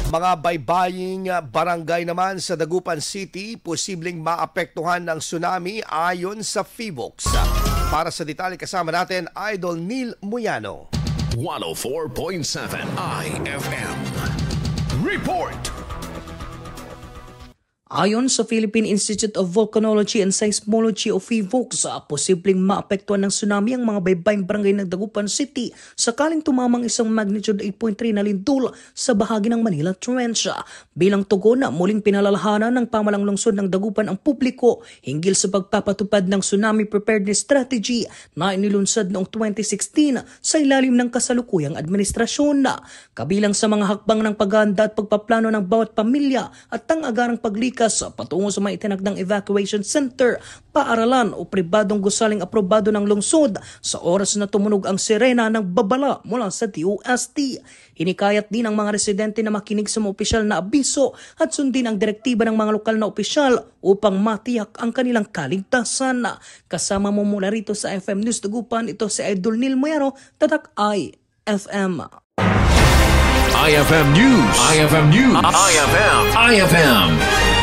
Mga baybaying barangay naman sa Dagupan City posibleng maapektuhan ng tsunami ayon sa PHIVOLCS. Para sa detalye kasama natin, Idol Neil Muyano. 104.7 IFM. Report! Ayon sa Philippine Institute of Volcanology and Seismology o PHIVOLCS, posibleng maapektuhan ng tsunami ang mga baybaying barangay ng Dagupan City sakaling tumamang isang magnitude 8.3 na lindol sa bahagi ng Manila Trench. Bilang tugon, muling pinalalahanan ng pamalang lungsod ng Dagupan ang publiko hinggil sa pagpapatupad ng tsunami preparedness strategy na inilunsad noong 2016 sa ilalim ng kasalukuyang administrasyon. Kabilang sa mga hakbang ng paghahanda at pagpaplano ng bawat pamilya at ang agarang paglikas patungo sa mga itinakdang evacuation center, paaralan o pribadong gusaling aprobado ng lungsod sa oras na tumunog ang sirena ng babala mula sa DOST. Hinikayat din ang mga residente na makinig sa mga opisyal na abiso at sundin ang direktiba ng mga lokal na opisyal upang matiyak ang kanilang kaligtasan. Kasama mo mula rito sa FM News Dagupan, ito si Idol Neil Muyano, Tatak IFM. IFM News. IFM News. IFM.